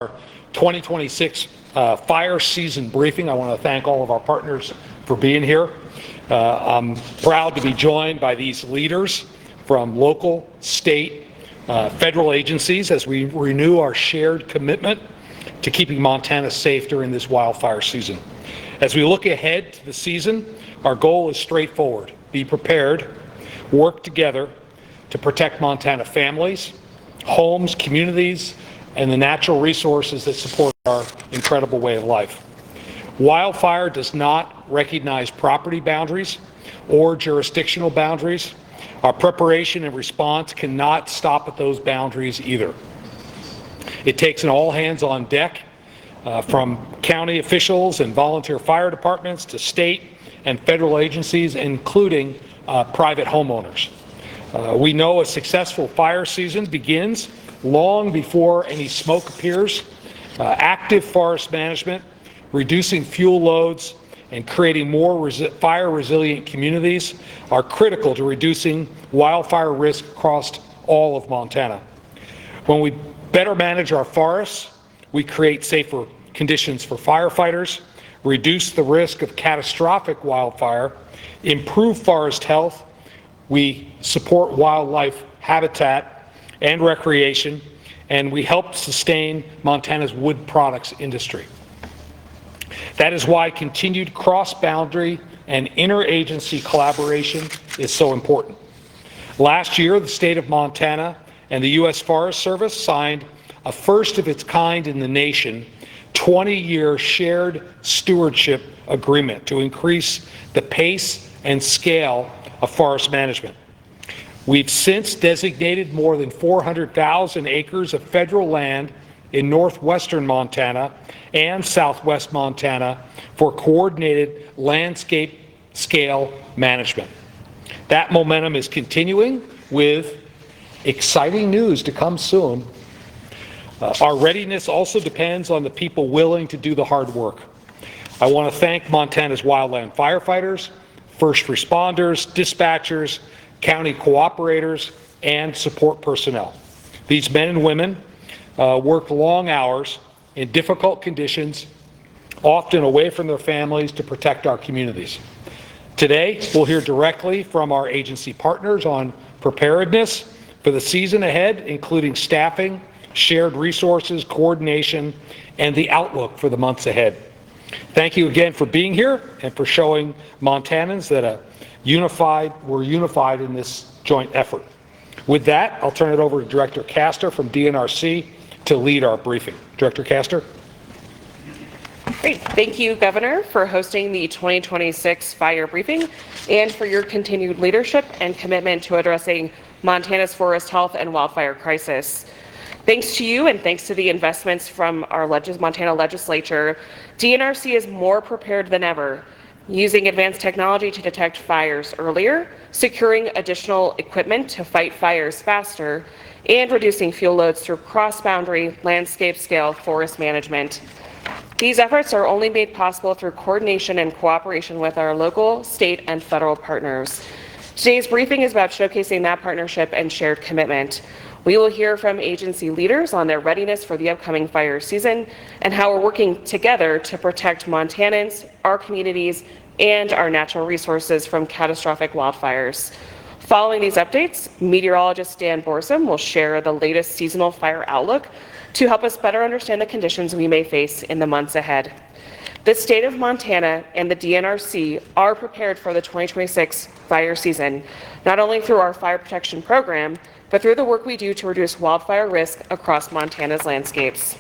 2026 fire season briefing. I want to thank all of our partners for being here. I'm proud to be joined by these leaders from local, state, federal agencies as we renew our shared commitment to keeping Montana safe during this wildfire season. As we look ahead to the season, our goal is straightforward: be prepared, work together to protect Montana families, homes, communities, and the natural resources that support our incredible way of life. Wildfire does not recognize property boundaries or jurisdictional boundaries. Our preparation and response cannot stop at those boundaries either. It takes an all-hands-on-deck from county officials and volunteer fire departments to state and federal agencies, including private homeowners. We know a successful fire season begins long before any smoke appears. Active forest management, reducing fuel loads, and creating more fire-resilient communities are critical to reducing wildfire risk across all of Montana. When we better manage our forests, we create safer conditions for firefighters, reduce the risk of catastrophic wildfire, improve forest health, we support wildlife habitat and recreation, and we help sustain Montana's wood products industry. That is why continued cross-boundary and interagency collaboration is so important. Last year, the state of Montana and the U.S. Forest Service signed a first of its kind in the nation 20-year shared stewardship agreement to increase the pace and scale of forest management. We've since designated more than 400,000 acres of federal land in northwestern Montana and southwest Montana for coordinated landscape scale management. That momentum is continuing with exciting news to come soon. Our readiness also depends on the people willing to do the hard work. I want to thank Montana's wildland firefighters, first responders, dispatchers, county cooperators, and support personnel. These men and women work long hours in difficult conditions, often away from their families, to protect our communities. Today, we'll hear directly from our agency partners on preparedness for the season ahead, including staffing, shared resources, coordination, and the outlook for the months ahead. Thank you again for being here and for showing Montanans that we're unified in this joint effort. With that, I'll turn it over to Director Castor from DNRC to lead our briefing. Director Castor. Great. Thank you, Governor, for hosting the 2026 fire briefing and for your continued leadership and commitment to addressing Montana's forest health and wildfire crisis. Thanks to you and thanks to the investments from our Montana legislature, DNRC is more prepared than ever, using advanced technology to detect fires earlier, securing additional equipment to fight fires faster, and reducing fuel loads through cross-boundary landscape-scale forest management. These efforts are only made possible through coordination and cooperation with our local, state, and federal partners. Today's briefing is about showcasing that partnership and shared commitment. We will hear from agency leaders on their readiness for the upcoming fire season and how we're working together to protect Montanans, our communities, and our natural resources from catastrophic wildfires. Following these updates, meteorologist Dan Borsum will share the latest seasonal fire outlook to help us better understand the conditions we may face in the months ahead. The state of Montana and the DNRC are prepared for the 2026 fire season, not only through our fire protection program, but through the work we do to reduce wildfire risk across Montana's landscapes.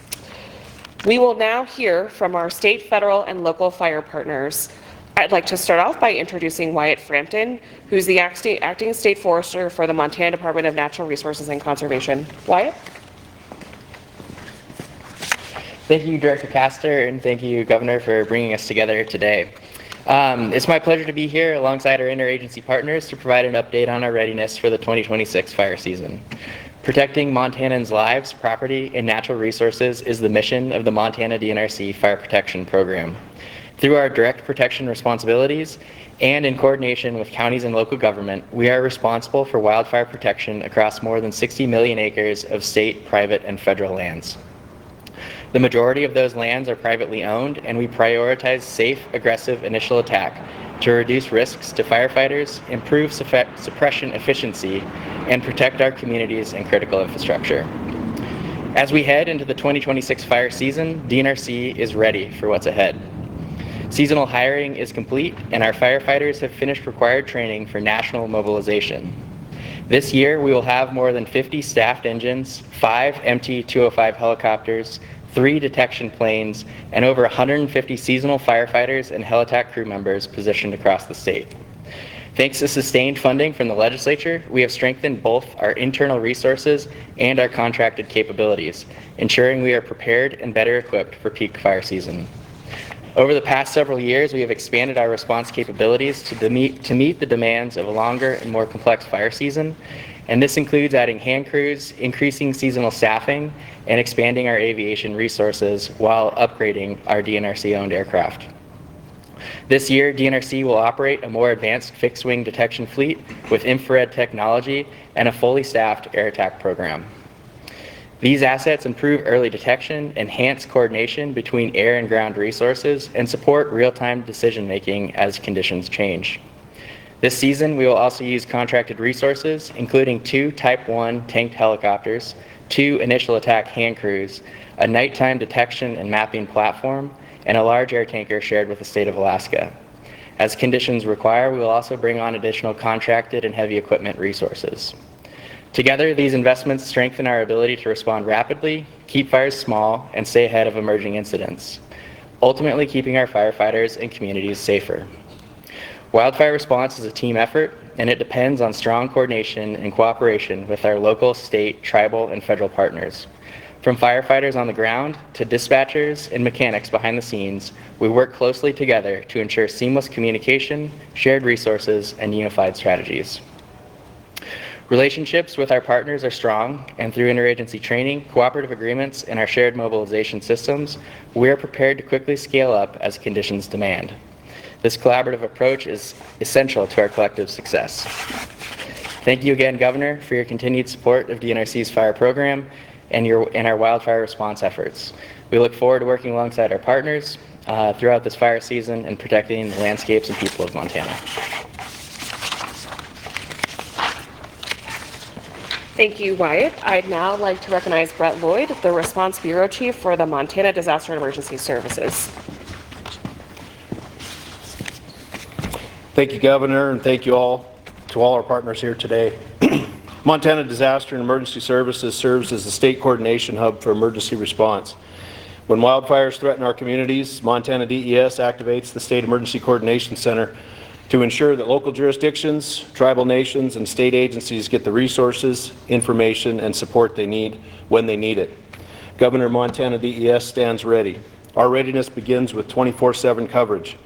We will now hear from our state, federal, and local fire partners. I'd like to start off by introducing Wyatt Frampton, who's the acting state forester for the Montana Department of Natural Resources and Conservation. Wyatt? Thank you, Director Castor, and thank you, Governor, for bringing us together today. It's my pleasure to be here alongside our interagency partners to provide an update on our readiness for the 2026 fire season. Protecting Montanans' lives, property, and natural resources is the mission of the Montana DNRC Fire Protection Program. Through our direct protection responsibilities and in coordination with counties and local government, we are responsible for wildfire protection across more than 60 million acres of state, private, and federal lands. The majority of those lands are privately owned, and we prioritize safe, aggressive initial attack to reduce risks to firefighters, improve suppression efficiency, and protect our communities and critical infrastructure. As we head into the 2026 fire season, DNRC is ready for what's ahead. Seasonal hiring is complete, and our firefighters have finished required training for national mobilization. This year, we will have more than 50 staffed engines, 5 MT-205 helicopters, 3 detection planes, and over 150 seasonal firefighters and helitack crew members positioned across the state. Thanks to sustained funding from the legislature, we have strengthened both our internal resources and our contracted capabilities, ensuring we are prepared and better equipped for peak fire season. Over the past several years, we have expanded our response capabilities to meet the demands of a longer and more complex fire season, and this includes adding hand crews, increasing seasonal staffing, and expanding our aviation resources while upgrading our DNRC-owned aircraft. This year, DNRC will operate a more advanced fixed-wing detection fleet with infrared technology and a fully staffed air attack program. These assets improve early detection, enhance coordination between air and ground resources, and support real-time decision-making as conditions change. This season, we will also use contracted resources, including 2 Type 1 tanked helicopters, 2 initial attack hand crews, a nighttime detection and mapping platform, and a large air tanker shared with the state of Alaska. As conditions require, we will also bring on additional contracted and heavy equipment resources. Together, these investments strengthen our ability to respond rapidly, keep fires small, and stay ahead of emerging incidents, ultimately keeping our firefighters and communities safer. Wildfire response is a team effort, and it depends on strong coordination and cooperation with our local, state, tribal, and federal partners. From firefighters on the ground to dispatchers and mechanics behind the scenes, we work closely together to ensure seamless communication, shared resources, and unified strategies. Relationships with our partners are strong, and through interagency training, cooperative agreements, and our shared mobilization systems, we are prepared to quickly scale up as conditions demand. This collaborative approach is essential to our collective success. Thank you again, Governor, for your continued support of DNRC's fire program and our wildfire response efforts. We look forward to working alongside our partners throughout this fire season and protecting the landscapes and people of Montana. Thank you, Wyatt. I'd now like to recognize Brett Lloyd, the Response Bureau Chief for the Montana Disaster and Emergency Services. Thank you, Governor, and thank you all to all our partners here today. Montana Disaster and Emergency Services serves as the state coordination hub for emergency response. When wildfires threaten our communities, Montana DES activates the State Emergency Coordination Center to ensure that local jurisdictions, tribal nations, and state agencies get the resources, information, and support they need when they need it. Governor Montana DES stands ready. Our readiness begins with 24/7 coverage.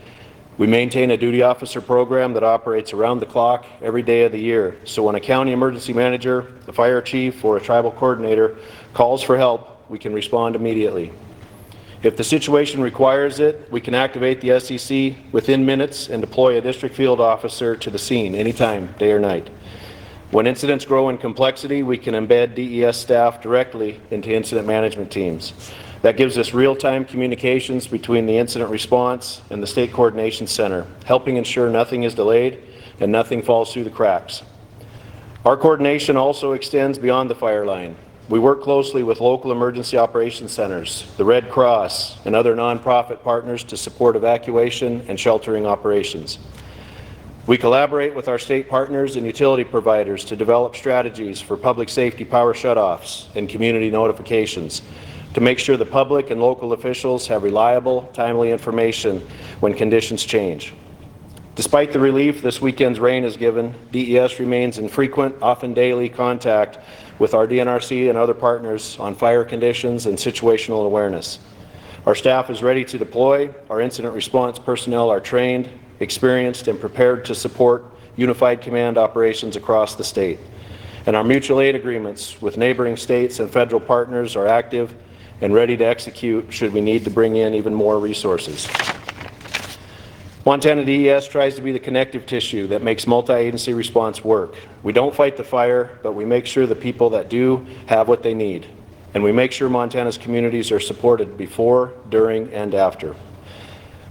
We maintain a duty officer program that operates around the clock every day of the year. So when a county emergency manager, a fire chief, or a tribal coordinator calls for help, we can respond immediately. If the situation requires it, we can activate the SEC within minutes and deploy a district field officer to the scene anytime, day or night. When incidents grow in complexity, we can embed DES staff directly into incident management teams. That gives us real-time communications between the incident response and the State Coordination Center, helping ensure nothing is delayed and nothing falls through the cracks. Our coordination also extends beyond the fire line. We work closely with local emergency operations centers, the Red Cross, and other nonprofit partners to support evacuation and sheltering operations. We collaborate with our state partners and utility providers to develop strategies for public safety power shutoffs and community notifications to make sure the public and local officials have reliable, timely information when conditions change. Despite the relief this weekend's rain has given, DES remains in frequent, often daily contact with our DNRC and other partners on fire conditions and situational awareness. Our staff is ready to deploy. Our incident response personnel are trained, experienced, and prepared to support unified command operations across the state. And our mutual aid agreements with neighboring states and federal partners are active and ready to execute should we need to bring in even more resources. Montana DES tries to be the connective tissue that makes multi-agency response work. We don't fight the fire, but we make sure the people that do have what they need. and we make sure Montana's communities are supported before, during, and after.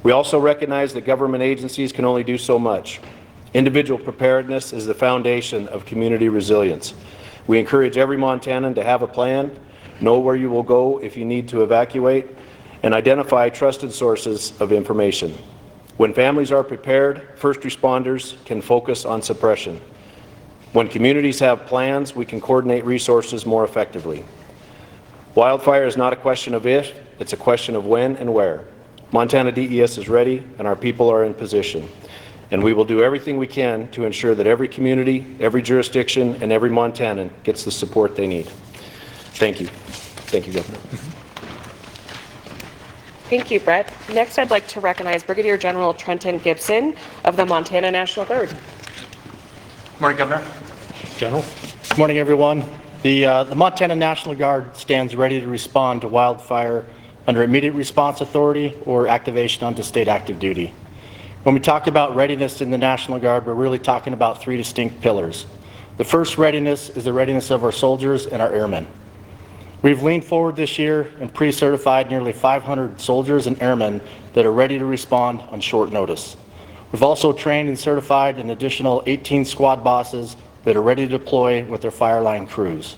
We also recognize that government agencies can only do so much. Individual preparedness is the foundation of community resilience. We encourage every Montanan to have a plan, know where you will go if you need to evacuate, and identify trusted sources of information. When families are prepared, first responders can focus on suppression. When communities have plans, we can coordinate resources more effectively. Wildfire is not a question of if, it's a question of when and where. Montana DES is ready and our people are in position. And we will do everything we can to ensure that every community, every jurisdiction, and every Montanan gets the support they need. Thank you. Thank you, Governor. Thank you, Brett. Next, I'd like to recognize Brigadier General Trenton Gibson of the Montana National Guard. Morning, Governor. General? Good morning, everyone. The Montana National Guard stands ready to respond to wildfire under immediate response authority or activation onto state active duty. When we talk about readiness in the National Guard, we're really talking about three distinct pillars. The first readiness is the readiness of our soldiers and our airmen. We've leaned forward this year and pre-certified nearly 500 soldiers and airmen that are ready to respond on short notice. We've also trained and certified an additional 18 squad bosses that are ready to deploy with their fireline crews.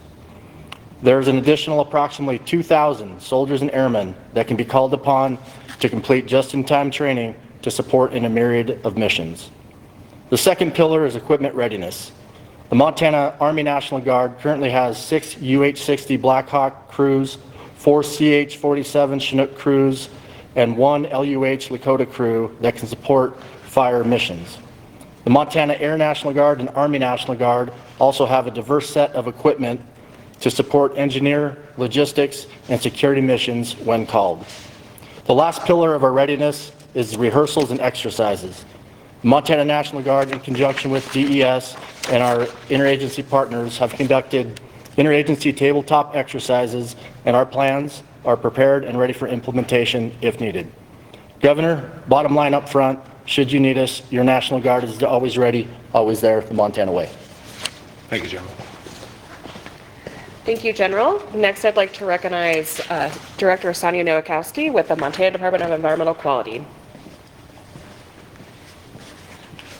There's an additional approximately 2,000 soldiers and airmen that can be called upon to complete just-in-time training to support in a myriad of missions. The second pillar is equipment readiness. The Montana Army National Guard currently has 6 UH-60 Blackhawk crews, 4 CH-47 Chinook crews, and 1 LUH Lakota crew that can support fire missions. The Montana Air National Guard and Army National Guard also have a diverse set of equipment to support engineer, logistics, and security missions when called. The last pillar of our readiness is rehearsals and exercises. The Montana National Guard, in conjunction with DES and our interagency partners, have conducted interagency tabletop exercises, and our plans are prepared and ready for implementation if needed. Governor, bottom line up front, should you need us, your National Guard is always ready, always there, the Montana way. Thank you, General. Thank you, General. Next, I'd like to recognize Director Sonia Nowakowski with the Montana Department of Environmental Quality.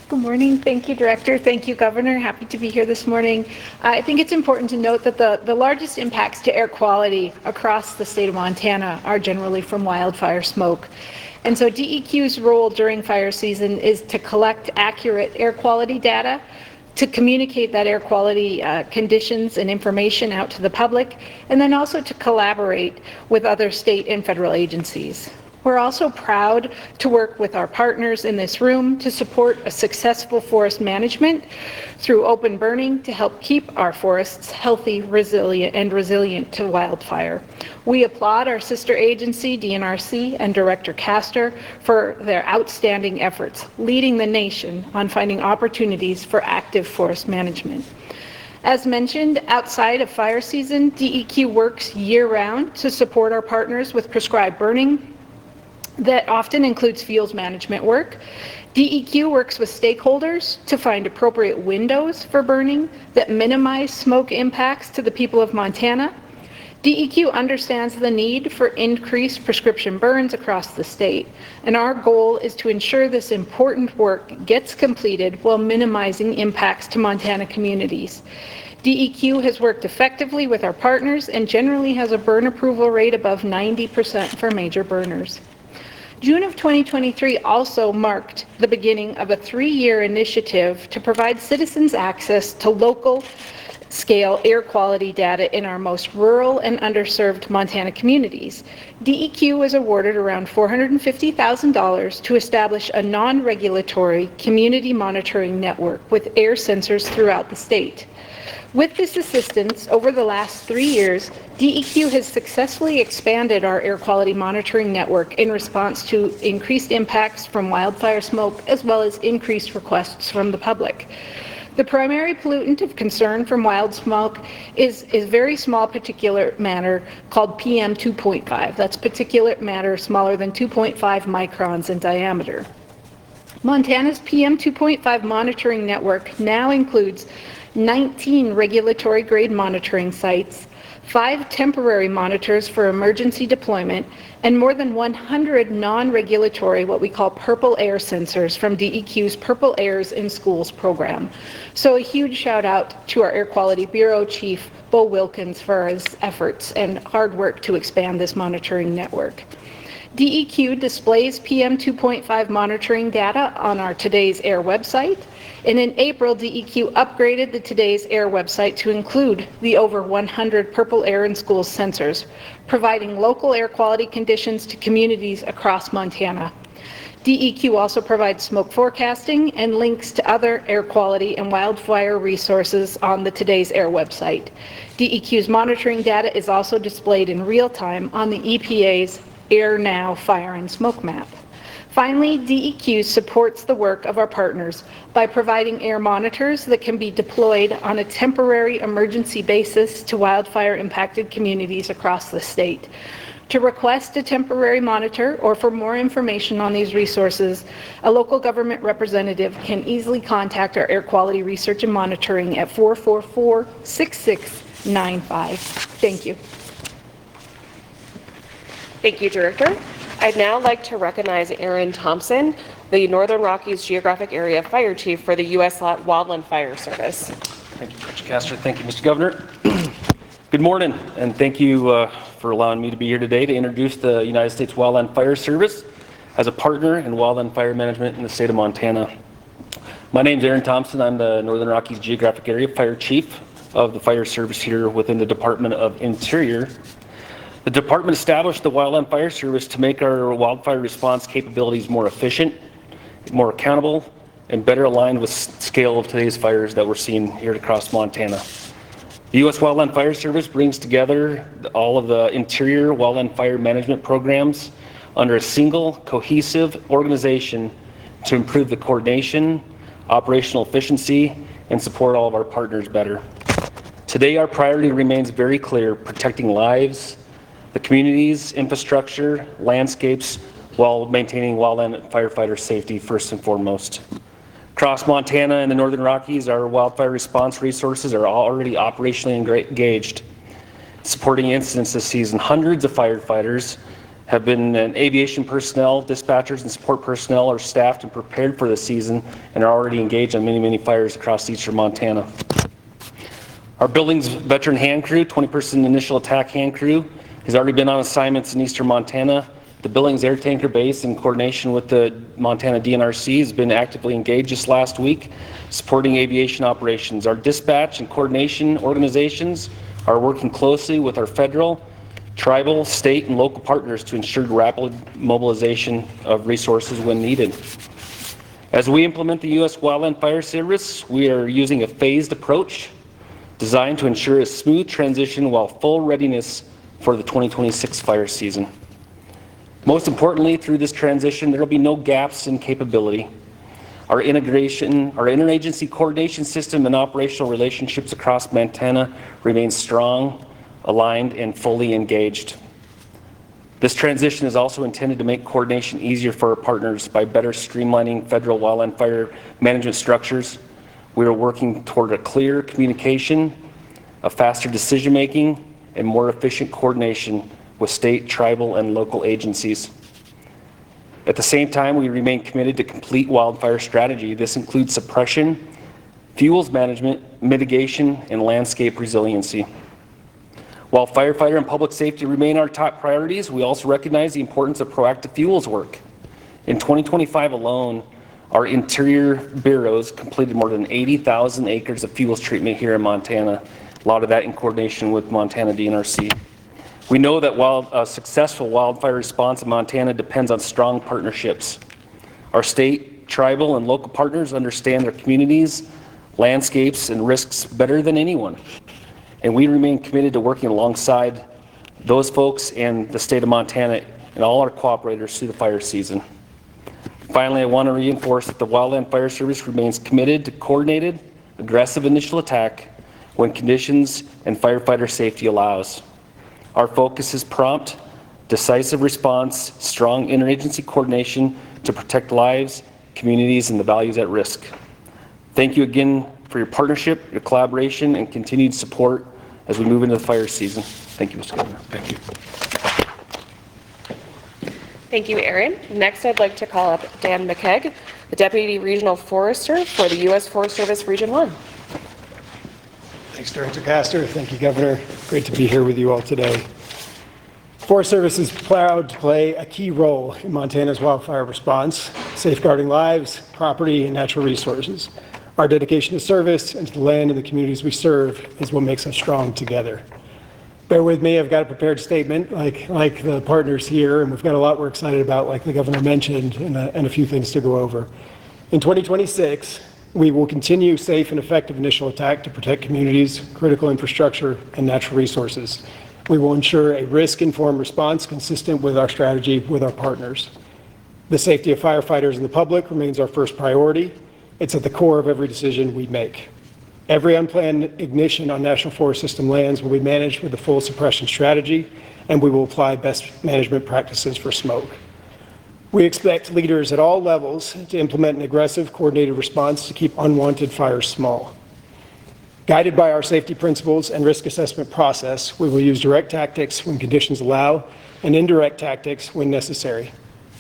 Good morning. Thank you, Director. Thank you, Governor. Happy to be here this morning. I think it's important to note that the largest impacts to air quality across the state of Montana are generally from wildfire smoke. And so DEQ's role during fire season is to collect accurate air quality data, to communicate that air quality conditions and information out to the public, and then also to collaborate with other state and federal agencies. We're also proud to work with our partners in this room to support a successful forest management through open burning to help keep our forests healthy, resilient to wildfire. We applaud our sister agency, DNRC, and Director Castor for their outstanding efforts, leading the nation on finding opportunities for active forest management. As mentioned, outside of fire season, DEQ works year-round to support our partners with prescribed burning. That often includes fields management work. DEQ works with stakeholders to find appropriate windows for burning that minimize smoke impacts to the people of Montana. DEQ understands the need for increased prescription burns across the state, and our goal is to ensure this important work gets completed while minimizing impacts to Montana communities. DEQ has worked effectively with our partners and generally has a burn approval rate above 90% for major burners. June of 2023 also marked the beginning of a 3-year initiative to provide citizens access to local scale air quality data in our most rural and underserved Montana communities. DEQ was awarded around $450,000 to establish a non-regulatory community monitoring network with air sensors throughout the state. With this assistance, over the last 3 years, DEQ has successfully expanded our air quality monitoring network in response to increased impacts from wildfire smoke, as well as increased requests from the public. The primary pollutant of concern from wild smoke is very small particulate matter called PM 2.5. That's particulate matter smaller than 2.5 microns in diameter. Montana's PM 2.5 monitoring network now includes 19 regulatory grade monitoring sites, 5 temporary monitors for emergency deployment, and more than 100 non-regulatory, what we call purple air sensors from DEQ's Purple Airs in Schools program. So a huge shout out to our Air Quality Bureau Chief, Bo Wilkins, for his efforts and hard work to expand this monitoring network. DEQ displays PM 2.5 monitoring data on our Today's Air website, and in April, DEQ upgraded the Today's Air website to include the over 100 Purple Air in Schools sensors, providing local air quality conditions to communities across Montana. DEQ also provides smoke forecasting and links to other air quality and wildfire resources on the Today's Air website. DEQ's monitoring data is also displayed in real time on the EPA's Air Now Fire and Smoke Map. Finally, DEQ supports the work of our partners by providing air monitors that can be deployed on a temporary emergency basis to wildfire impacted communities across the state. To request a temporary monitor or for more information on these resources, a local government representative can easily contact our Air Quality Research and Monitoring at 444-6695. Thank you. Thank you, Director. I'd now like to recognize Aaron Thompson, the Northern Rockies Geographic Area Fire Chief for the U.S. Wildland Fire Service. Thank you, Mr. Castor. Thank you, Mr. Governor. Good morning, and thank you for allowing me to be here today to introduce the United States Wildland Fire Service as a partner in wildland fire management in the state of Montana. My name is Aaron Thompson. I'm the Northern Rockies Geographic Area Fire Chief of the Fire Service here within the Department of Interior. The department established the Wildland Fire Service to make our wildfire response capabilities more efficient, more accountable, and better aligned with scale of today's fires that we're seeing here across Montana. The U.S. Wildland Fire Service brings together all of the interior wildland fire management programs under a single cohesive organization to improve the coordination, operational efficiency, and support all of our partners better. Today, our priority remains very clear: protecting lives, the community's infrastructure, landscapes, while maintaining wildland firefighter safety first and foremost. Across Montana and the Northern Rockies, our wildfire response resources are already operationally engaged, supporting incidents this season. Hundreds of firefighters have been, and aviation personnel, dispatchers, and support personnel are staffed and prepared for the season and are already engaged on many fires across eastern Montana. Our building's veteran hand crew, 20-person initial attack hand crew, has already been on assignments in eastern Montana. The Billings Air Tanker Base, in coordination with the Montana DNRC, has been actively engaged just last week, supporting aviation operations. Our dispatch and coordination organizations are working closely with our federal, tribal, state, and local partners to ensure rapid mobilization of resources when needed. As we implement the U.S. Wildland Fire Service, we are using a phased approach designed to ensure a smooth transition while full readiness for the 2026 fire season. Most importantly, through this transition, there will be no gaps in capability. Our interagency coordination system and operational relationships across Montana remain strong, aligned, and fully engaged. This transition is also intended to make coordination easier for our partners by better streamlining federal wildland fire management structures. We are working toward a clear communication, a faster decision-making, and more efficient coordination with state, tribal, and local agencies. At the same time, we remain committed to complete wildfire strategy. This includes suppression, fuels management, mitigation, and landscape resiliency. While firefighter and public safety remain our top priorities, we also recognize the importance of proactive fuels work. In 2025 alone, our interior bureaus completed more than 80,000 acres of fuels treatment here in Montana, a lot of that in coordination with Montana DNRC. We know that while a successful wildfire response in Montana depends on strong partnerships. Our state, tribal, and local partners understand their communities, landscapes, and risks better than anyone. And we remain committed to working alongside those folks and the state of Montana and all our cooperators through the fire season. Finally, I want to reinforce that the Wildland Fire Service remains committed to coordinated, aggressive initial attack when conditions and firefighter safety allows. Our focus is prompt, decisive response, strong interagency coordination to protect lives, communities, and the values at risk. Thank you again for your partnership, your collaboration, and continued support as we move into the fire season. Thank you, Mr. Governor. Thank you. Thank you, Aaron. Next, I'd like to call up Dan McKegg, the Deputy Regional Forester for the U.S. Forest Service Region 1. Thanks, Director Castor. Thank you, Governor. Great to be here with you all today. Forest Service is proud to play a key role in Montana's wildfire response, safeguarding lives, property, and natural resources. Our dedication to service and to the land and the communities we serve is what makes us strong together. Bear with me, I've got a prepared statement like the partners here, and we've got a lot we're excited about, like the Governor mentioned, and a few things to go over. In 2026, we will continue safe and effective initial attack to protect communities, critical infrastructure, and natural resources. We will ensure a risk-informed response consistent with our strategy with our partners. The safety of firefighters and the public remains our first priority. It's at the core of every decision we make. Every unplanned ignition on National Forest System lands will be managed with a full suppression strategy, and we will apply best management practices for smoke. We expect leaders at all levels to implement an aggressive, coordinated response to keep unwanted fires small. Guided by our safety principles and risk assessment process, we will use direct tactics when conditions allow and indirect tactics when necessary.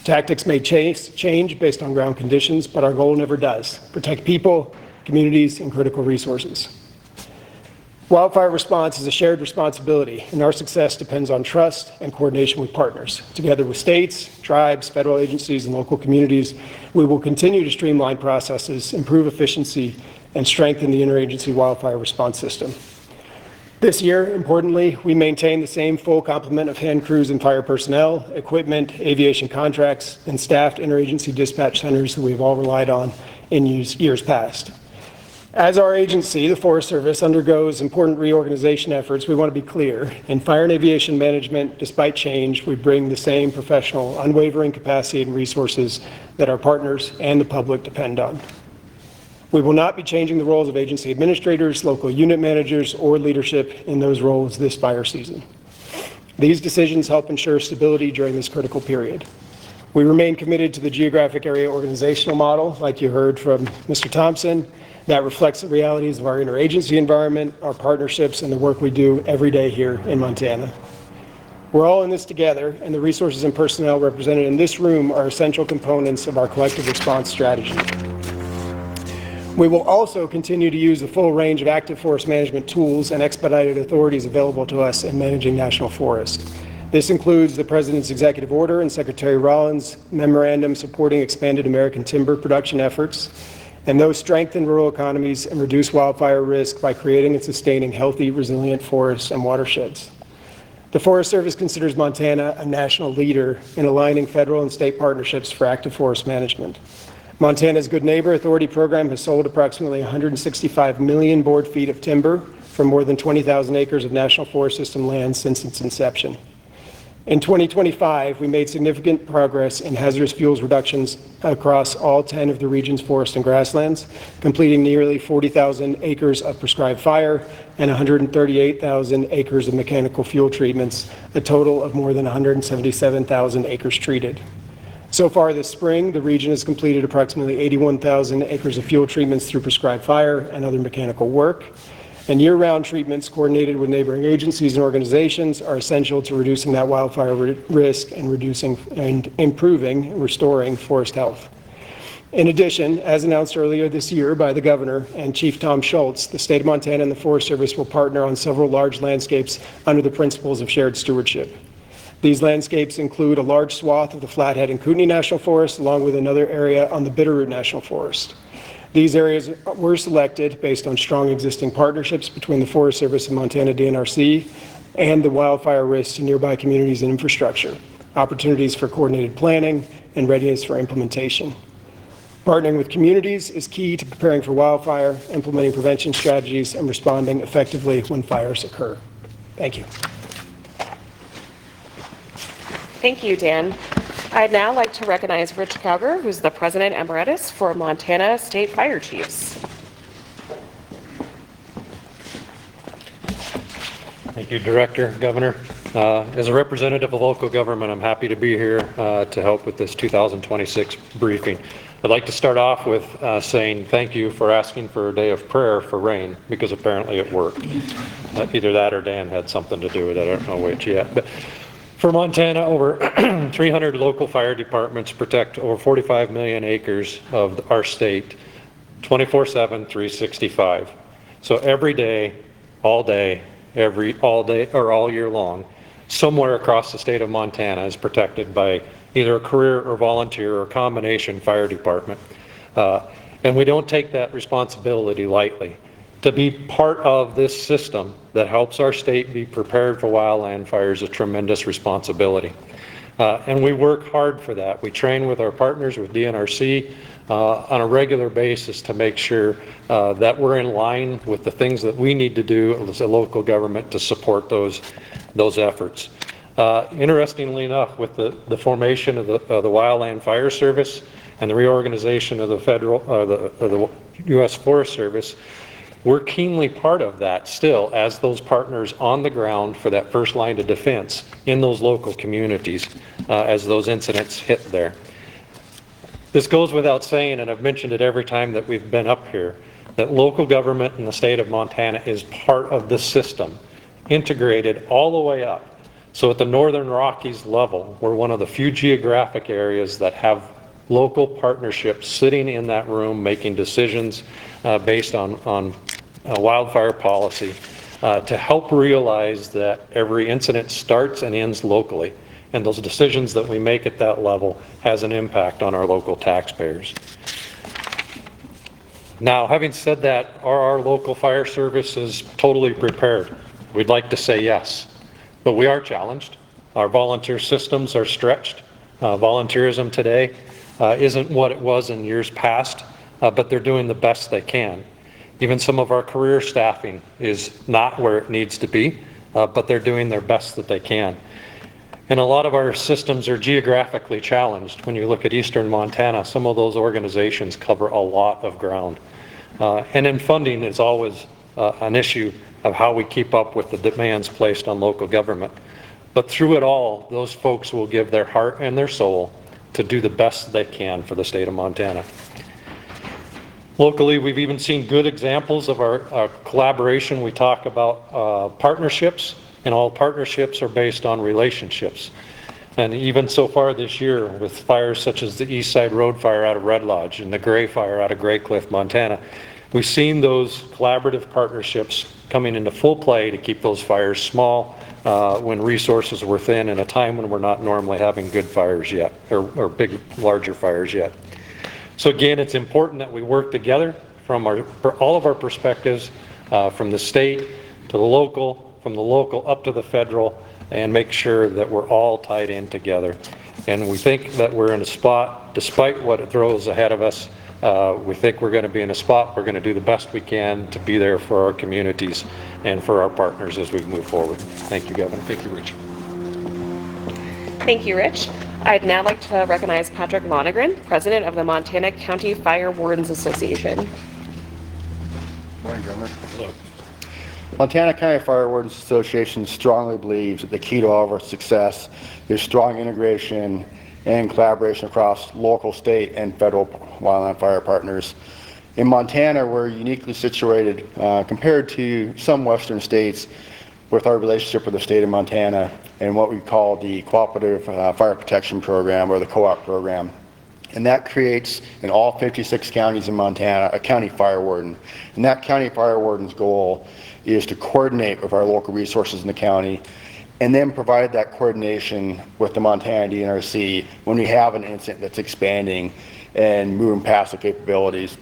Tactics may change based on ground conditions, but our goal never does: protect people, communities, and critical resources. Wildfire response is a shared responsibility, and our success depends on trust and coordination with partners. Together with states, tribes, federal agencies, and local communities, we will continue to streamline processes, improve efficiency, and strengthen the interagency wildfire response system. This year, importantly, we maintain the same full complement of hand crews and fire personnel, equipment, aviation contracts, and staffed interagency dispatch centers that we've all relied on in years past. As our agency, the Forest Service, undergoes important reorganization efforts, we want to be clear. In fire and aviation management, despite change, we bring the same professional, unwavering capacity and resources that our partners and the public depend on. We will not be changing the roles of agency administrators, local unit managers, or leadership in those roles this fire season. These decisions help ensure stability during this critical period. We remain committed to the geographic area organizational model, like you heard from Mr. Thompson, that reflects the realities of our interagency environment, our partnerships, and the work we do every day here in Montana. We're all in this together, and the resources and personnel represented in this room are essential components of our collective response strategy. We will also continue to use the full range of active forest management tools and expedited authorities available to us in managing national forest. This includes the President's Executive Order and Secretary Rollins' memorandum supporting expanded American timber production efforts, and those strengthen rural economies and reduce wildfire risk by creating and sustaining healthy, resilient forests and watersheds. The Forest Service considers Montana a national leader in aligning federal and state partnerships for active forest management. Montana's Good Neighbor Authority program has sold approximately 165 million board feet of timber from more than 20,000 acres of National Forest System land since its inception. In 2025, we made significant progress in hazardous fuels reductions across all 10 of the region's forest and grasslands, completing nearly 40,000 acres of prescribed fire and 138,000 acres of mechanical fuel treatments, a total of more than 177,000 acres treated. So far this spring, the region has completed approximately 81,000 acres of fuel treatments through prescribed fire and other mechanical work. And year-round treatments coordinated with neighboring agencies and organizations are essential to reducing that wildfire risk and restoring forest health. In addition, as announced earlier this year by the Governor and Chief Tom Schultz, the state of Montana and the Forest Service will partner on several large landscapes under the principles of shared stewardship. These landscapes include a large swath of the Flathead and Kootenai National Forest, along with another area on the Bitterroot National Forest. These areas were selected based on strong existing partnerships between the Forest Service and Montana DNRC and the wildfire risks to nearby communities and infrastructure, opportunities for coordinated planning, and readiness for implementation. Partnering with communities is key to preparing for wildfire, implementing prevention strategies, and responding effectively when fires occur. Thank you. Thank you, Dan. I'd now like to recognize Rich Cowger, who's the President Emeritus for Montana State Fire Chiefs. Thank you, Director, Governor. As a representative of local government, I'm happy to be here to help with this 2026 briefing. I'd like to start off with saying thank you for asking for a day of prayer for rain, because apparently it worked. Either that or Dan had something to do with it. I don't know which yet. But for Montana, over 300 local fire departments protect over 45 million acres of our state, 24/7, 365. So every day, all day, all year long, somewhere across the state of Montana is protected by either a career or volunteer or combination fire department. And we don't take that responsibility lightly. To be part of this system that helps our state be prepared for wildland fires is a tremendous responsibility. And we work hard for that. We train with our partners, with DNRC, on a regular basis to make sure that we're in line with the things that we need to do as a local government to support those efforts. Interestingly enough, with the formation of the Wildland Fire Service and the reorganization of the U.S. Forest Service, we're keenly part of that still as those partners on the ground for that first line of defense in those local communities as those incidents hit there. This goes without saying, and I've mentioned it every time that we've been up here, that local government in the state of Montana is part of the system, integrated all the way up. So at the Northern Rockies level, we're one of the few geographic areas that have local partnerships sitting in that room making decisions based on wildfire policy to help realize that every incident starts and ends locally. And those decisions that we make at that level has an impact on our local taxpayers. Now, having said that, are our local fire services totally prepared? We'd like to say yes, but we are challenged. Our volunteer systems are stretched. Volunteerism today isn't what it was in years past, but they're doing the best they can. Even some of our career staffing is not where it needs to be, but they're doing their best that they can. And a lot of our systems are geographically challenged. When you look at eastern Montana, some of those organizations cover a lot of ground. And then funding is always an issue of how we keep up with the demands placed on local government. But through it all, those folks will give their heart and their soul to do the best they can for the state of Montana. Locally, we've even seen good examples of our collaboration. We talk about partnerships, and all partnerships are based on relationships. And even so far this year, with fires such as the East Side Road Fire out of Red Lodge and the Gray Fire out of Gray Cliff, Montana, we've seen those collaborative partnerships coming into full play to keep those fires small when resources were thin, in a time when we're not normally having good fires yet, or big, larger fires yet. So again, it's important that we work together from all of our perspectives, from the state to the local, from the local up to the federal, and make sure that we're all tied in together. And we think that we're in a spot, despite what it throws ahead of us, we think we're going to be in a spot we're going to do the best we can to be there for our communities and for our partners as we move forward. Thank you, Governor. Thank you, Rich. Thank you, Rich. I'd now like to recognize Patrick Lonergan, President of the Montana County Fire Wardens Association. Morning, Governor. Hello. Montana County Fire Wardens Association strongly believes that the key to all of our success is strong integration and collaboration across local, state, and federal wildland fire partners. In Montana, we're uniquely situated compared to some western states with our relationship with the state of Montana and what we call the Cooperative Fire Protection Program, or the co-op program. And that creates, in all 56 counties in Montana, a county fire warden. And that county fire warden's goal is to coordinate with our local resources in the county and then provide that coordination with the Montana DNRC when we have an incident that's expanding and moving past the capabilities.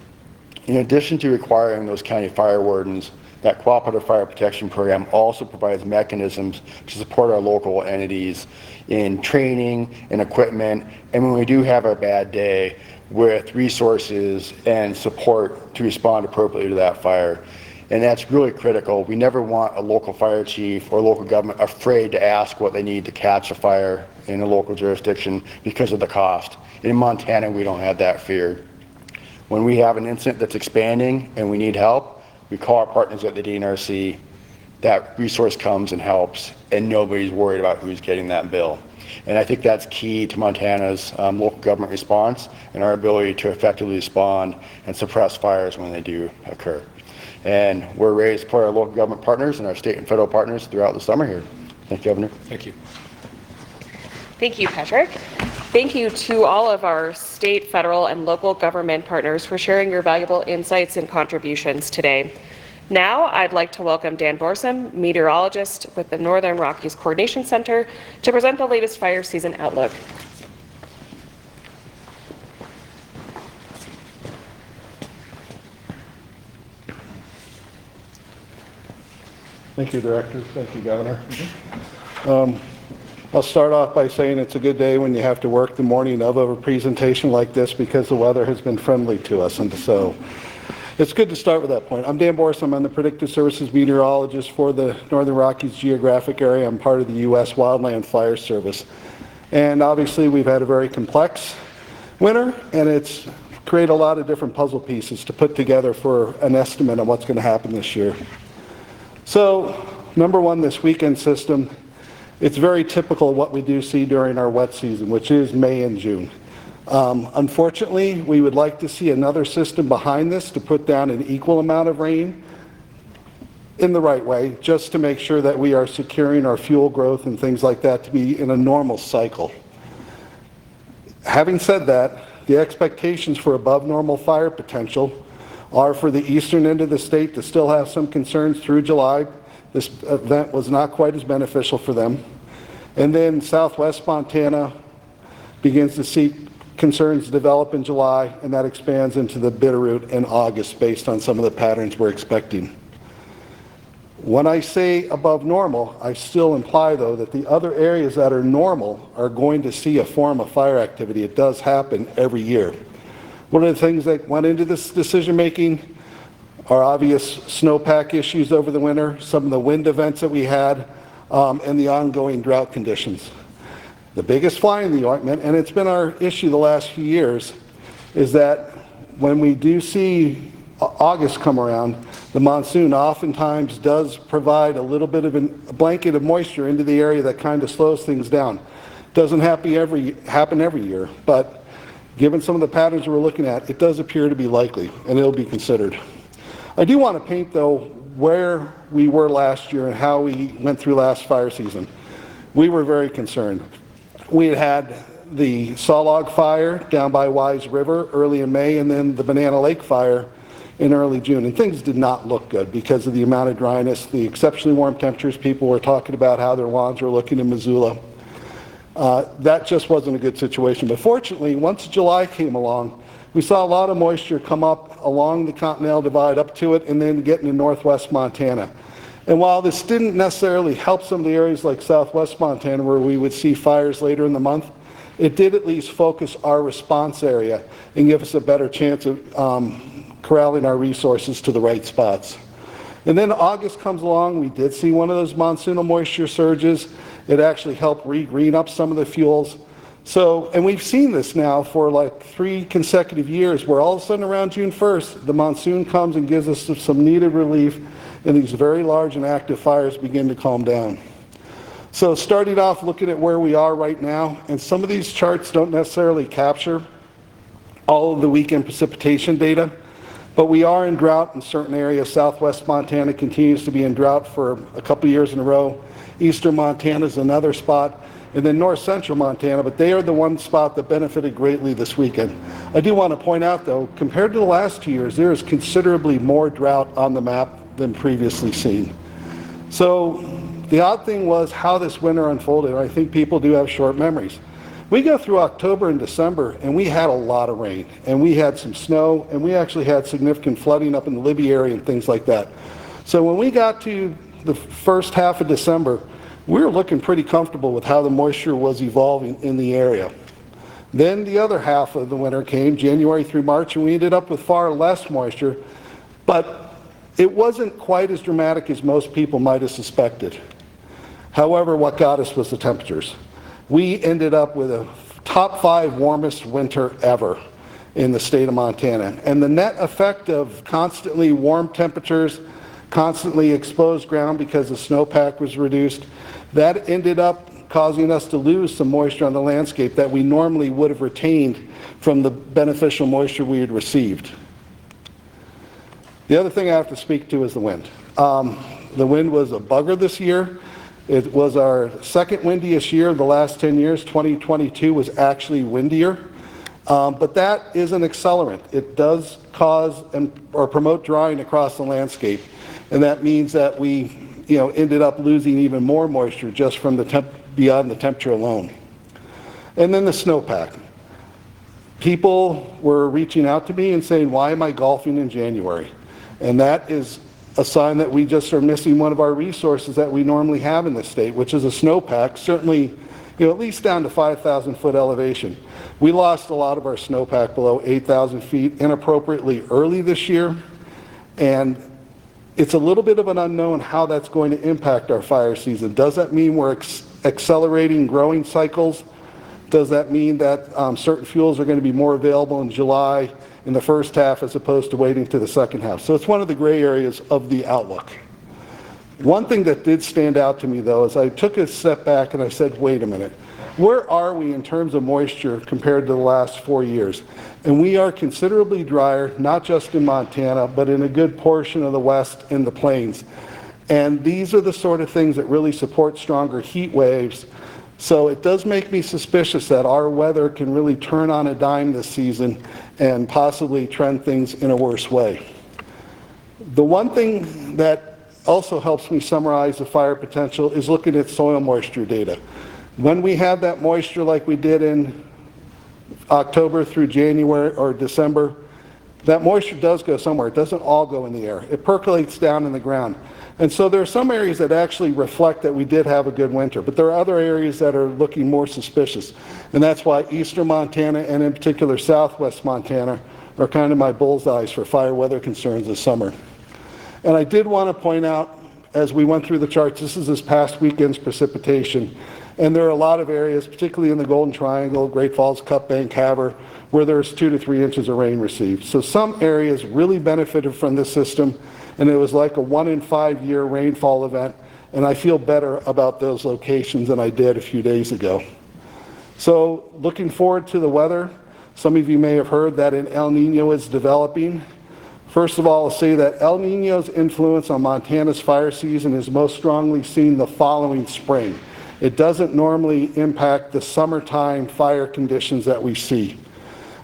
In addition to requiring those county fire wardens, that Cooperative Fire Protection Program also provides mechanisms to support our local entities in training and equipment, and when we do have a bad day, with resources and support to respond appropriately to that fire. And that's really critical. We never want a local fire chief or local government afraid to ask what they need to catch a fire in a local jurisdiction because of the cost. In Montana, we don't have that fear. When we have an incident that's expanding and we need help, we call our partners at the DNRC, that resource comes and helps, and nobody's worried about who's getting that bill. And I think that's key to Montana's local government response and our ability to effectively respond and suppress fires when they do occur. And we're ready to support our local government partners and our state and federal partners throughout the summer here. Thank you, Governor. Thank you. Thank you, Patrick. Thank you to all of our state, federal, and local government partners for sharing your valuable insights and contributions today. Now, I'd like to welcome Dan Borsam, meteorologist with the Northern Rockies Coordination Center, to present the latest fire season outlook. Thank you, Director. Thank you, Governor. I'll start off by saying it's a good day when you have to work the morning of a presentation like this because the weather has been friendly to us, and so it's good to start with that point. I'm Dan Borsam. I'm the Predictive Services Meteorologist for the Northern Rockies geographic area. I'm part of the U.S. Wildland Fire Service. And obviously we've had a very complex winter, and it's created a lot of different puzzle pieces to put together for an estimate on what's going to happen this year. So, number one, this weekend system, it's very typical of what we do see during our wet season, which is May and June. Unfortunately, we would like to see another system behind this to put down an equal amount of rain in the right way, just to make sure that we are securing our fuel growth and things like that to be in a normal cycle. Having said that, the expectations for above normal fire potential are for the eastern end of the state to still have some concerns through July. This event was not quite as beneficial for them. And then southwest Montana begins to see concerns develop in July, and that expands into the Bitterroot in August based on some of the patterns we're expecting. When I say above normal, I still imply, though, that the other areas that are normal are going to see a form of fire activity. It does happen every year. One of the things that went into this decision making are obvious snowpack issues over the winter, some of the wind events that we had, and the ongoing drought conditions. The biggest fly in the ointment, and it's been our issue the last few years, is that when we do see August come around, the monsoon oftentimes does provide a little bit of a blanket of moisture into the area that kind of slows things down. Doesn't happen every year, but given some of the patterns we're looking at, it does appear to be likely, and it'll be considered. I do want to paint, though, where we were last year and how we went through last fire season. We were very concerned. We had the Saw Log Fire down by Wise River early in May, and then the Banana Lake Fire in early June. And things did not look good because of the amount of dryness, the exceptionally warm temperatures. People were talking about how their lawns were looking in Missoula. That just wasn't a good situation. But fortunately, once July came along, we saw a lot of moisture come up along the Continental Divide up to it and then get into northwest Montana. And while this didn't necessarily help some of the areas like southwest Montana where we would see fires later in the month, it did at least focus our response area and give us a better chance of corralling our resources to the right spots. And then August comes along, we did see one of those monsoonal moisture surges. It actually helped re-green up some of the fuels. So, and we've seen this now for like 3 consecutive years where all of a sudden around June 1st, the monsoon comes and gives us some needed relief, and these very large and active fires begin to calm down. So starting off looking at where we are right now, and some of these charts don't necessarily capture all of the weekend precipitation data, but we are in drought in certain areas. Southwest Montana continues to be in drought for a couple years in a row. Eastern Montana is another spot, and then north central Montana, but they are the one spot that benefited greatly this weekend. I do want to point out, though, compared to the last 2 years, there is considerably more drought on the map than previously seen. So the odd thing was how this winter unfolded. I think people do have short memories. We go through October and December, and we had a lot of rain, and we had some snow, and we actually had significant flooding up in the Libby area and things like that. So when we got to the first half of December, we were looking pretty comfortable with how the moisture was evolving in the area. Then the other half of the winter came, January through March, and we ended up with far less moisture, but it wasn't quite as dramatic as most people might have suspected. However, what got us was the temperatures. We ended up with a top 5 warmest winter ever in the state of Montana. And the net effect of constantly warm temperatures, constantly exposed ground because the snowpack was reduced, that ended up causing us to lose some moisture on the landscape that we normally would have retained from the beneficial moisture we had received. The other thing I have to speak to is the wind. The wind was a bugger this year. It was our second windiest year of the last 10 years. 2022 was actually windier. But that is an accelerant. It does cause or promote drying across the landscape. And that means that we ended up losing even more moisture just from beyond the temperature alone. And then the snowpack. People were reaching out to me and saying, why am I golfing in January? And that is a sign that we just are missing one of our resources that we normally have in the state, which is a snowpack, certainly at least down to 5,000 foot elevation. We lost a lot of our snowpack below 8,000 feet inappropriately early this year, and it's a little bit of an unknown how that's going to impact our fire season. Does that mean we're accelerating growing cycles? Does that mean that certain fuels are going to be more available in July in the first half as opposed to waiting to the second half? So it's one of the gray areas of the outlook. One thing that did stand out to me, though, is I took a step back and I said, wait a minute, where are we in terms of moisture compared to the last 4 years? And we are considerably drier, not just in Montana, but in a good portion of the West and the plains. And these are the sort of things that really support stronger heat waves. So it does make me suspicious that our weather can really turn on a dime this season and possibly trend things in a worse way. The one thing that also helps me summarize the fire potential is looking at soil moisture data. When we have that moisture like we did in October through January or December, that moisture does go somewhere. It doesn't all go in the air. It percolates down in the ground. And so there are some areas that actually reflect that we did have a good winter, but there are other areas that are looking more suspicious. And that's why eastern Montana and in particular southwest Montana are kind of my bullseyes for fire weather concerns this summer. And I did want to point out, as we went through the charts, this past weekend's precipitation. And there are a lot of areas, particularly in the Golden Triangle, Great Falls, Cut Bank, Havre, where there's 2 to 3 inches of rain received. So some areas really benefited from this system, and it was like a 1 in 5 year rainfall event. And I feel better about those locations than I did a few days ago. So looking forward to the weather, some of you may have heard that an El Nino is developing. First of all, I'll say that El Nino's influence on Montana's fire season is most strongly seen the following spring. It doesn't normally impact the summertime fire conditions that we see.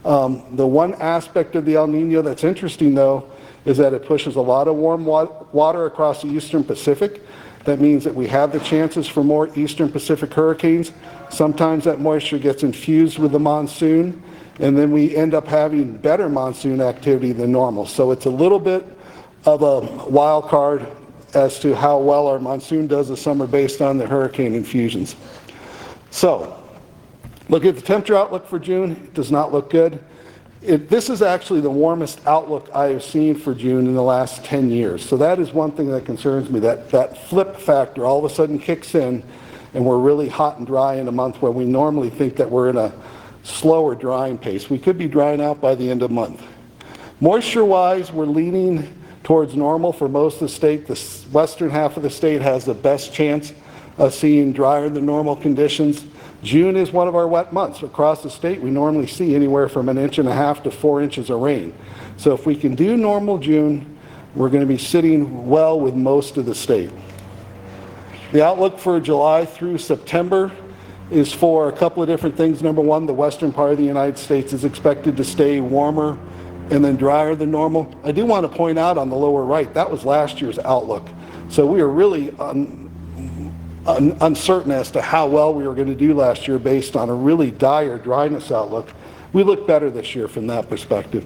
The one aspect of the El Nino that's interesting, though, is that it pushes a lot of warm water across the eastern Pacific. That means that we have the chances for more eastern Pacific hurricanes. Sometimes that moisture gets infused with the monsoon, and then we end up having better monsoon activity than normal. So it's a little bit of a wild card as to how well our monsoon does this summer based on the hurricane infusions. So, look at the temperature outlook for June. It does not look good. This is actually the warmest outlook I have seen for June in the last 10 years. So that is one thing that concerns me, that flip factor all of a sudden kicks in and we're really hot and dry in a month where we normally think that we're in a slower drying pace. We could be drying out by the end of the month. Moisture-wise, we're leaning towards normal for most of the state. The western half of the state has the best chance of seeing drier than normal conditions. June is one of our wet months. Across the state, we normally see anywhere from 1.5 inches to 4 inches of rain. So if we can do normal June, we're going to be sitting well with most of the state. The outlook for July through September is for a couple of different things. Number one, the western part of the United States is expected to stay warmer and then drier than normal. I do want to point out on the lower right, that was last year's outlook. So we are really uncertain as to how well we were going to do last year based on a really dire dryness outlook. We look better this year from that perspective.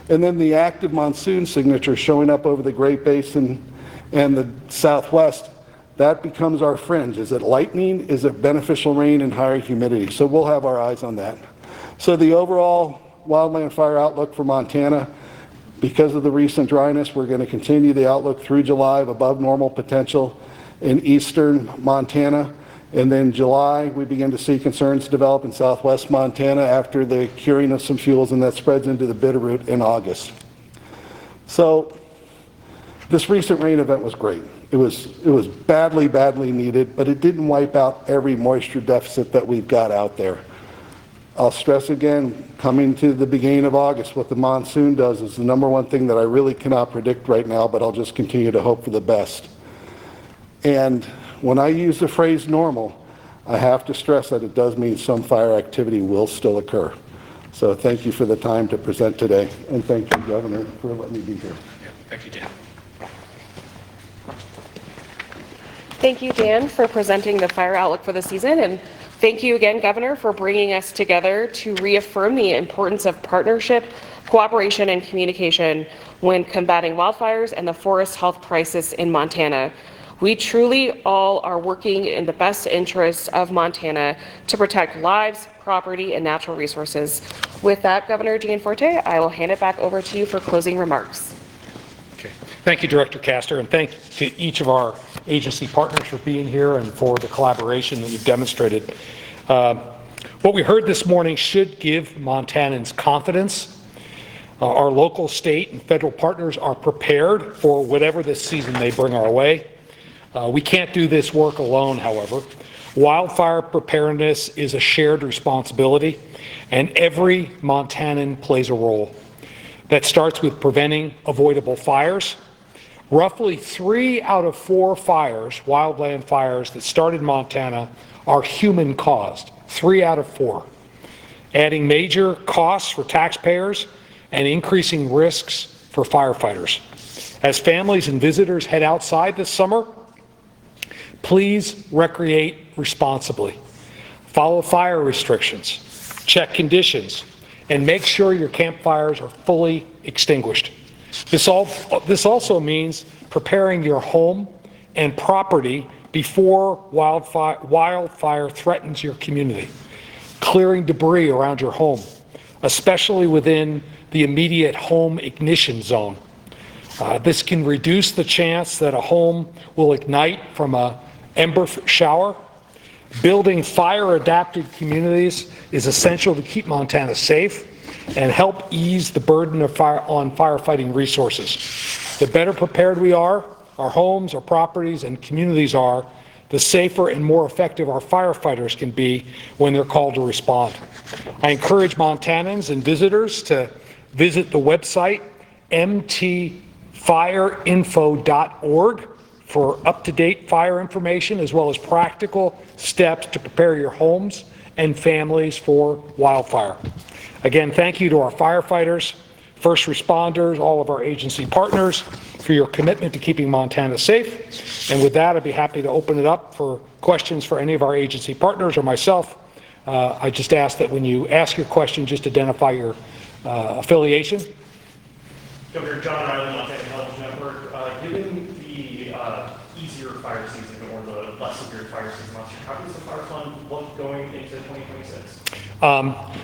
And then the active monsoon signature showing up over the Great Basin and the Southwest, that becomes our fringe. Is it lightning? Is it beneficial rain and higher humidity? So we'll have our eyes on that. So the overall wildland fire outlook for Montana, because of the recent dryness, we're going to continue the outlook through July of above normal potential in eastern Montana. And then July, we begin to see concerns develop in southwest Montana after the curing of some fuels, and that spreads into the Bitterroot in August. So this recent rain event was great. It was badly, badly needed, but it didn't wipe out every moisture deficit that we've got out there. I'll stress again, coming to the beginning of August, what the monsoon does is the number one thing that I really cannot predict right now, but I'll just continue to hope for the best. And when I use the phrase normal, I have to stress that it does mean some fire activity will still occur. So thank you for the time to present today, and thank you, Governor, for letting me be here. Thank you, Dan. Thank you, Dan, for presenting the fire outlook for the season, and thank you again, Governor, for bringing us together to reaffirm the importance of partnership, cooperation, and communication when combating wildfires and the forest health crisis in Montana. We truly all are working in the best interests of Montana to protect lives, property, and natural resources. With that, Governor Gianforte, I will hand it back over to you for closing remarks. Okay. Thank you, Director Castor, and thank you to each of our agency partners for being here and for the collaboration that you've demonstrated. What we heard this morning should give Montanans confidence. Our local, state, and federal partners are prepared for whatever this season they bring our way. We can't do this work alone, however. Wildfire preparedness is a shared responsibility, and every Montanan plays a role. That starts with preventing avoidable fires. Roughly 3 out of 4 fires, wildland fires that start in Montana, are human caused. 3 out of 4. Adding major costs for taxpayers and increasing risks for firefighters. As families and visitors head outside this summer, please recreate responsibly. Follow fire restrictions, check conditions, and make sure your campfires are fully extinguished. This also means preparing your home and property before wildfire threatens your community. Clearing debris around your home, especially within the immediate home ignition zone. This can reduce the chance that a home will ignite from an ember shower. Building fire-adapted communities is essential to keep Montana safe and help ease the burden of on firefighting resources. The better prepared we are, our homes, our properties, and communities are, the safer and more effective our firefighters can be when they're called to respond. I encourage Montanans and visitors to visit the website mtfireinfo.org for up-to-date fire information as well as practical steps to prepare your homes and families for wildfire. Again, thank you to our firefighters, first responders, all of our agency partners for your commitment to keeping Montana safe. And with that, I'd be happy to open it up for questions for any of our agency partners or myself. I just ask that when you ask your question, just identify your affiliation. Governor John Riley, Montana Health Network. Given the easier fire season or the less severe fire season last year, how does the fire fund look going into 2026?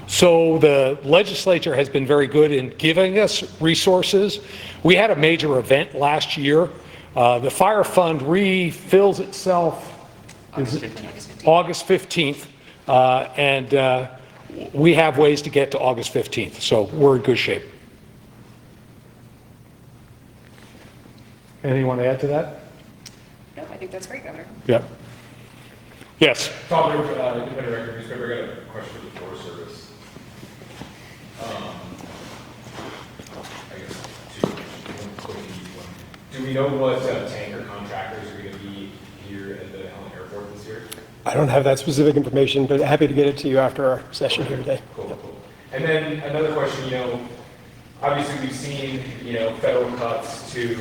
So the legislature has been very good in giving us resources. We had a major event last year. The fire fund refills itself August 15th, and we have ways to get to August 15th, so we're in good shape. Anything you want to add to that? No, I think that's great, Governor. Yeah. Yes. Tom, independent record newspaper, I got a question for the Forest Service. I guess two. One quick easy one. Do we know what tanker contractors are going to be here at the Helen Airport this year? I don't have that specific information, but happy to get it to you after our session here today. Cool. And then another question, obviously we've seen, federal cuts to,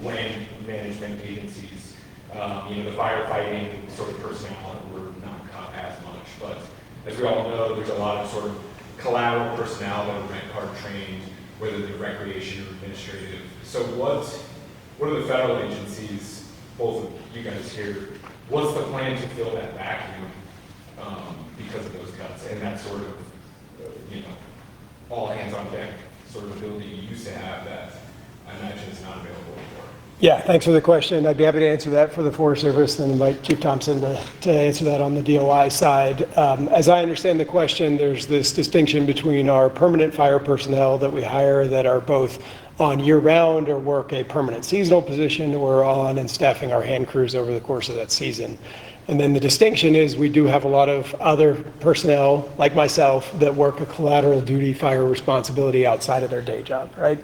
land management agencies. The firefighting sort of personnel were not cut as much, but as we all know, there's a lot of sort of collateral personnel that are rent card trained, whether they're recreation or administrative. So what are the federal agencies, both of you guys here, what's the plan to fill that vacuum because of those cuts and that sort of, all hands on deck sort of ability you used to have that I imagine is not available anymore? Yeah, thanks for the question. I'd be happy to answer that for the Forest Service and invite Chief Thompson to answer that on the DOI side. As I understand the question, there's this distinction between our permanent fire personnel that we hire that are both on year-round or work a permanent seasonal position, we're on and staffing our hand crews over the course of that season. And then the distinction is we do have a lot of other personnel, like myself, that work a collateral duty fire responsibility outside of their day job, right?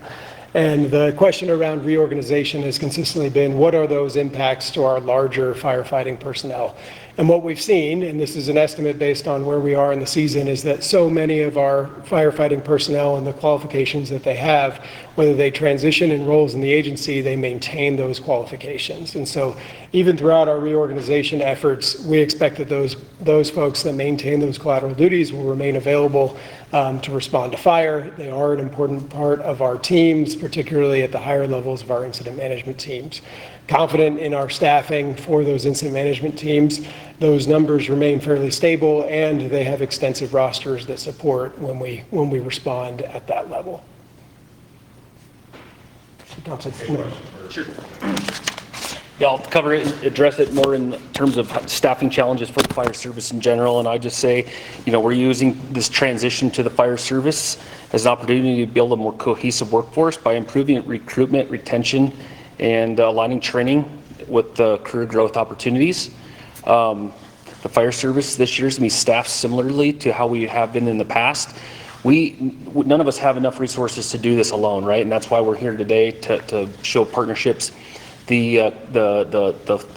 And the question around reorganization has consistently been, what are those impacts to our larger firefighting personnel? And what we've seen, and this is an estimate based on where we are in the season, is that so many of our firefighting personnel and the qualifications that they have, whether they transition in roles in the agency, they maintain those qualifications. And so even throughout our reorganization efforts, we expect that those folks that maintain those collateral duties will remain available to respond to fire. They are an important part of our teams, particularly at the higher levels of our incident management teams. Confident in our staffing for those incident management teams. Those numbers remain fairly stable, and they have extensive rosters that support when we respond at that level. Sure. Yeah, I'll cover it and address it more in terms of staffing challenges for the fire service in general. And I just say, we're using this transition to the fire service as an opportunity to build a more cohesive workforce by improving recruitment, retention, and aligning training with the career growth opportunities. The fire service this year is going to be staffed similarly to how we have been in the past. None of us have enough resources to do this alone, right? And that's why we're here today to show partnerships. The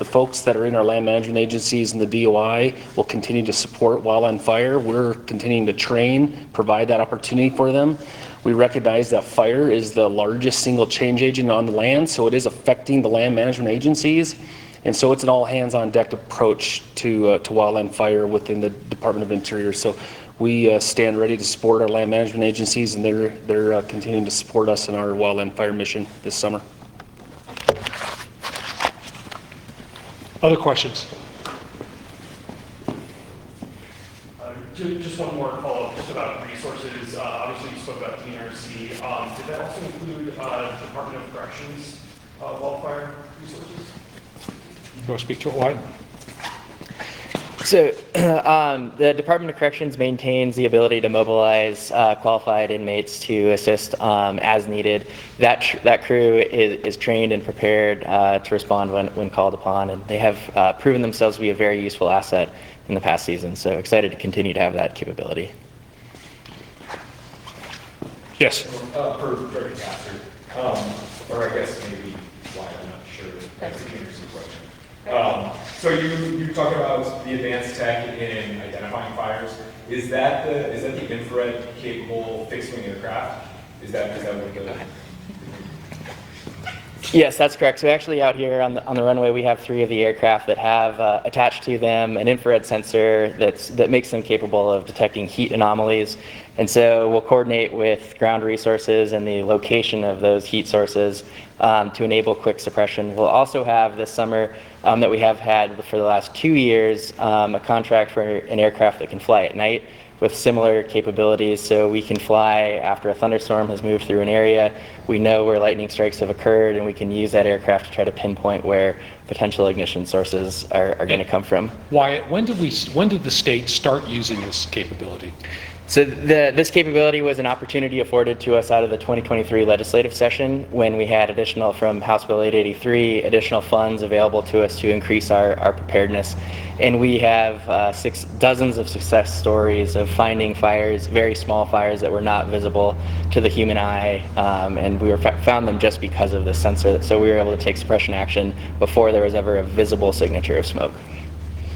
folks that are in our land management agencies and the DOI will continue to support Wildland Fire. We're continuing to train, provide that opportunity for them. We recognize that fire is the largest single change agent on the land, so it is affecting the land management agencies. And so it's an all hands on deck approach to Wildland Fire within the Department of Interior. So we stand ready to support our land management agencies, and they're continuing to support us in our Wildland Fire mission this summer. Other questions? Just one more follow-up just about resources. Obviously, you spoke about TNRC. Did that also include Department of Corrections wildfire resources? You want to speak to it, Wyatt? So the Department of Corrections maintains the ability to mobilize qualified inmates to assist as needed. That crew is trained and prepared to respond when called upon, and they have proven themselves to be a very useful asset in the past season. So excited to continue to have that capability. Yes. For Director Castor, or I guess maybe why, I'm not sure. That's an interesting question. So you talk about the advanced tech in identifying fires. Is that the infrared capable fixed wing aircraft? Is that what the... Yes, that's correct. So actually out here on the runway, we have 3 of the aircraft that have attached to them an infrared sensor that makes them capable of detecting heat anomalies. And so we'll coordinate with ground resources and the location of those heat sources to enable quick suppression. We'll also have this summer that we have had for the last 2 years a contract for an aircraft that can fly at night with similar capabilities, so we can fly after a thunderstorm has moved through an area. We know where lightning strikes have occurred, and we can use that aircraft to try to pinpoint where potential ignition sources are going to come from. Wyatt, when did the state start using this capability? So this capability was an opportunity afforded to us out of the 2023 legislative session when we had additional from House Bill 883, additional funds available to us to increase our preparedness. And we have dozens of success stories of finding fires, very small fires that were not visible to the human eye, and we found them just because of the sensor. So we were able to take suppression action before there was ever a visible signature of smoke.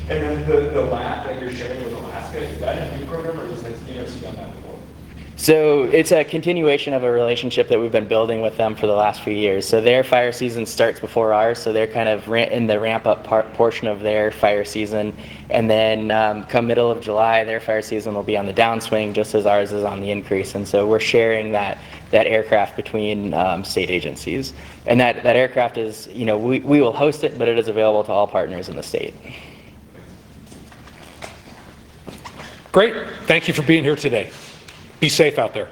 And then the lab that you're sharing with Alaska, is that a new program, or has TNRC done that before? So it's a continuation of a relationship that we've been building with them for the last few years. So their fire season starts before ours, so they're kind of in the ramp-up portion of their fire season. And then come middle of July, their fire season will be on the downswing, just as ours is on the increase. And so we're sharing that aircraft between state agencies. And that aircraft is, we will host it, but it is available to all partners in the state. Great. Thank you for being here today. Be safe out there.